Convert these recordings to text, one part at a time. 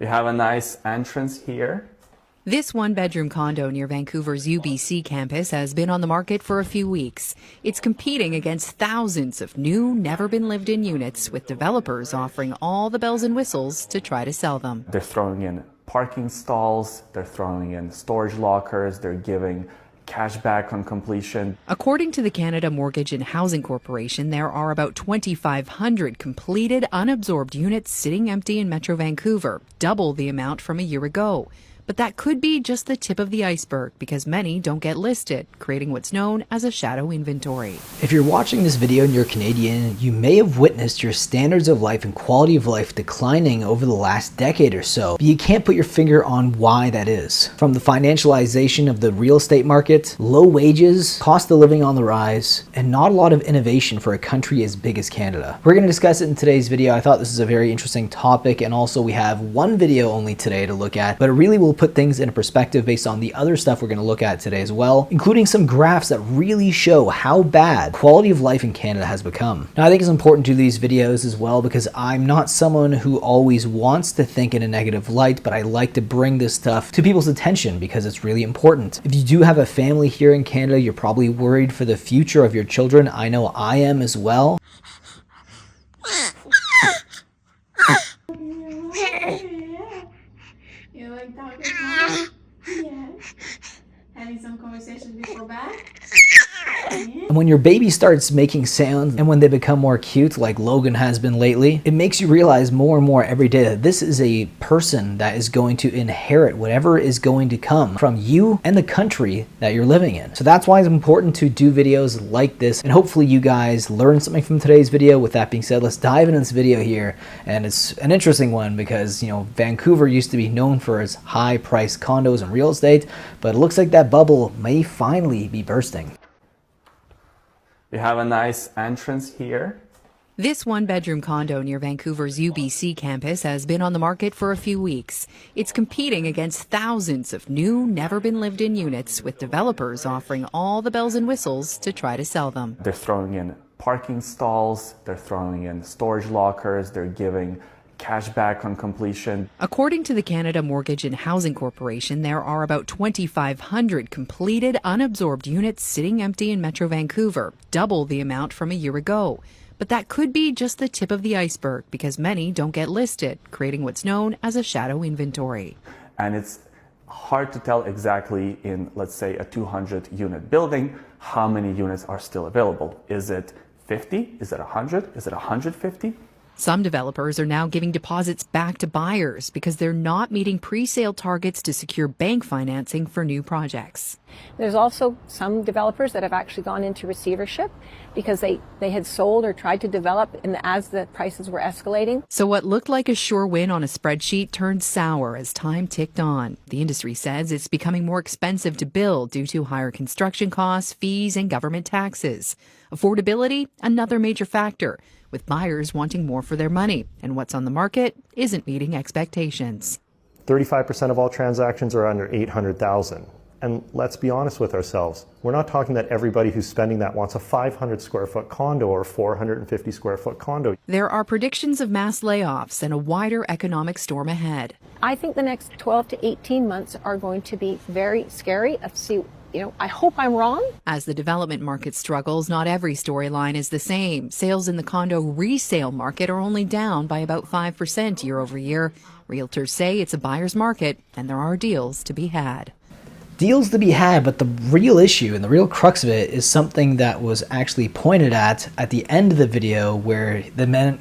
We have a nice entrance here. This one-bedroom condo near Vancouver's UBC campus has been on the market for a few weeks. It's competing against thousands of new, never-been-lived-in units, with developers offering all the bells and whistles to try to sell them. They're throwing in parking stalls, they're throwing in storage lockers, they're giving cash back on completion. According to the Canada Mortgage and Housing Corporation, there are about 2,500 completed, unabsorbed units sitting empty in Metro Vancouver, double the amount from a year ago. But that could be just the tip of the iceberg, because many don't get listed, creating what's known as a shadow inventory. If you're watching this video and you're Canadian, you may have witnessed your standards of life and quality of life declining over the last decade or so, but you can't put your finger on why that is. From the financialization of the real estate market, low wages, cost of living on the rise, and not a lot of innovation for a country as big as Canada. We're going to discuss it in today's video. I thought this is a very interesting topic, and also we have one video only today to look at, but it really will put things into perspective based on the other stuff we're going to look at today as well, including some graphs that really show how bad quality of life in Canada has become. Now, I think it's important to do these videos as well because I'm not someone who always wants to think in a negative light, but I like to bring this stuff to people's attention because it's really important. If you do have a family here in Canada, you're probably worried for the future of your children. I know I am as well. You like talking, Mom? Yes. Having some conversations before bed? And when your baby starts making sounds and when they become more cute, like Logan has been lately, it makes you realize more and more every day that this is a person that is going to inherit whatever is going to come from you and the country that you're living in. So that's why it's important to do videos like this, and hopefully you guys learn something from today's video. With that being said, let's dive into this video here. And it's an interesting one because, you know, Vancouver used to be known for its high-priced condos and real estate, but it looks like that bubble may finally be bursting. We have a nice entrance here. This one-bedroom condo near Vancouver's UBC campus has been on the market for a few weeks. It's competing against thousands of new, never-been-lived-in units, with developers offering all the bells and whistles to try to sell them. They're throwing in parking stalls, they're throwing in storage lockers, they're giving cash back on completion. According to the Canada Mortgage and Housing Corporation, there are about 2,500 completed, unabsorbed units sitting empty in Metro Vancouver, double the amount from a year ago. But that could be just the tip of the iceberg, because many don't get listed, creating what's known as a shadow inventory. And it's hard to tell exactly in, let's say, a 200-unit building, how many units are still available. Is it 50? Is it 100? Is it 150? Some developers are now giving deposits back to buyers because they're not meeting pre-sale targets to secure bank financing for new projects. There's also some developers that have actually gone into receivership because they had sold or tried to develop, and as the prices were escalating. So what looked like a sure win on a spreadsheet turned sour as time ticked on. The industry says it's becoming more expensive to build due to higher construction costs, fees, and government taxes. Affordability, another major factor, with buyers wanting more for their money, and what's on the market isn't meeting expectations. 35% of all transactions are under $800,000. And let's be honest with ourselves. We're not talking that everybody who's spending that wants a 500 square foot condo or a 450 square foot condo. There are predictions of mass layoffs and a wider economic storm ahead. I think the next 12 to 18 months are going to be very scary. I hope I'm wrong. As the development market struggles, not every storyline is the same. Sales in the condo resale market are only down by about 5% year over year. Realtors say it's a buyer's market and there are deals to be had. Deals to be had, but the real issue and the real crux of it is something that was actually pointed at the end of the video, where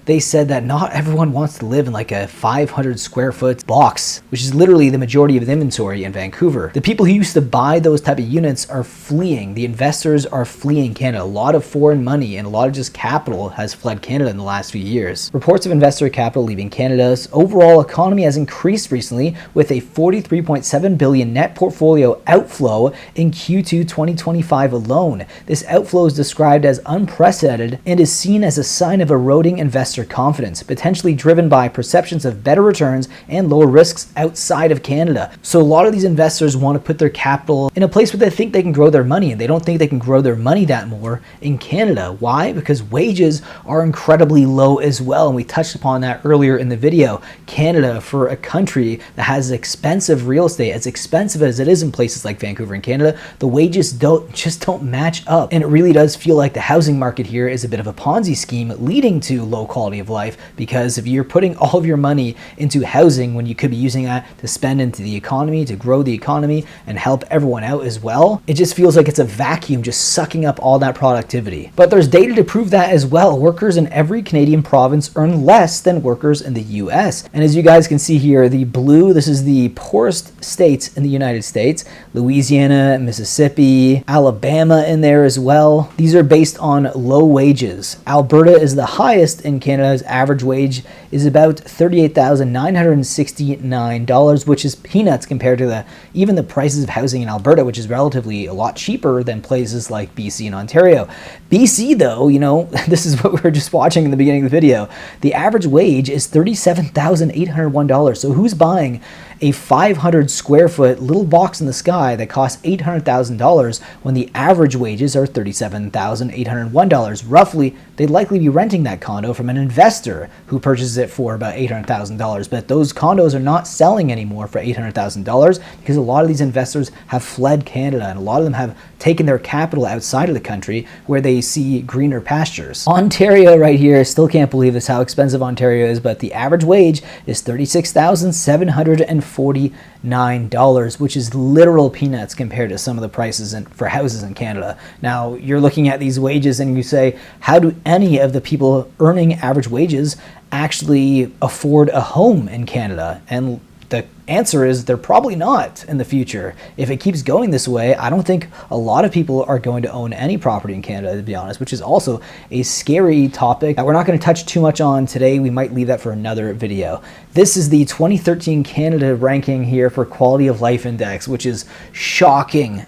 they said that not everyone wants to live in like a 500 square foot box, which is literally the majority of the inventory in Vancouver. The people who used to buy those type of units are fleeing. The investors are fleeing Canada. A lot of foreign money and a lot of just capital has fled Canada in the last few years. Reports of investor capital leaving Canada's overall economy has increased recently, with a $43.7 billion net portfolio outflow in Q2 2025 alone. This outflow is described as unprecedented and is seen as a sign of eroding investor confidence, potentially driven by perceptions of better returns and lower risks outside of Canada. So a lot of these investors want to put their capital in a place where they think they can grow their money, and they don't think they can grow their money that more in Canada. Why? Because wages are incredibly low as well, and we touched upon that earlier in the video. Canada, for a country that has expensive real estate, as expensive as it is in places like Vancouver and Canada, the wages just don't match up. And it really does feel like the housing market here is a bit of a Ponzi scheme leading to low quality of life, because if you're putting all of your money into housing when you could be using that to spend into the economy, to grow the economy and help everyone out as well, it just feels like it's a vacuum just sucking up all that productivity. But there's data to prove that as well. Workers in every Canadian province earn less than workers in the US. And as you guys can see here, the blue, this is the poorest states in the United States. Louisiana, Mississippi, Alabama in there as well. These are based on low wages. Alberta is the highest in Canada's average wage is about $38,969, which is peanuts compared to even the prices of housing in Alberta, which is relatively a lot cheaper than places like BC and Ontario. BC though, you know, this is what we were just watching in the beginning of the video. The average wage is $37,801. So who's buying a 500 square foot little box in the sky that costs $800,000 when the average wages are $37,801? Roughly, they'd likely be renting that condo from an investor who purchases it for about $800,000. But those condos are not selling anymore for $800,000 because a lot of these investors have fled Canada, and a lot of them have taken their capital outside of the country where they see greener pastures. Ontario right here, still can't believe this, how expensive Ontario is, but the average wage is $36,749, which is literal peanuts compared to some of the prices for houses in Canada. Now, you're looking at these wages and you say, how do any of the people earning average wages actually afford a home in Canada? And the answer is they're probably not in the future. If it keeps going this way, I don't think a lot of people are going to own any property in Canada, to be honest, which is also a scary topic that we're not going to touch too much on today. We might leave that for another video. This is the 2013 Canada ranking here for Quality of Life Index, which is shocking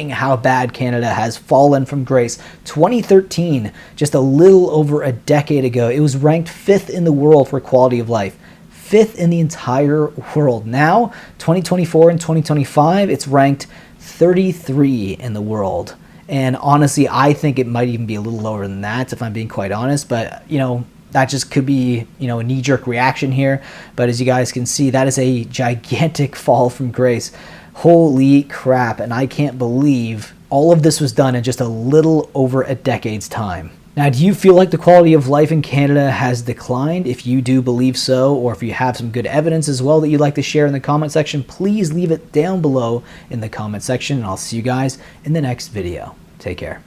how bad Canada has fallen from grace. 2013, just a little over a decade ago, it was ranked 5th in the world for quality of life. 5th in the entire world. Now, 2024 and 2025, it's ranked 33 in the world. And honestly, I think it might even be a little lower than that, if I'm being quite honest. But, you know, that just could be, you know, a knee-jerk reaction here. But as you guys can see, that is a gigantic fall from grace. Holy crap. And I can't believe all of this was done in just a little over a decade's time. Now, do you feel like the quality of life in Canada has declined? If you do believe so, or if you have some good evidence as well that you'd like to share in the comment section, please leave it down below in the comment section, and I'll see you guys in the next video. Take care.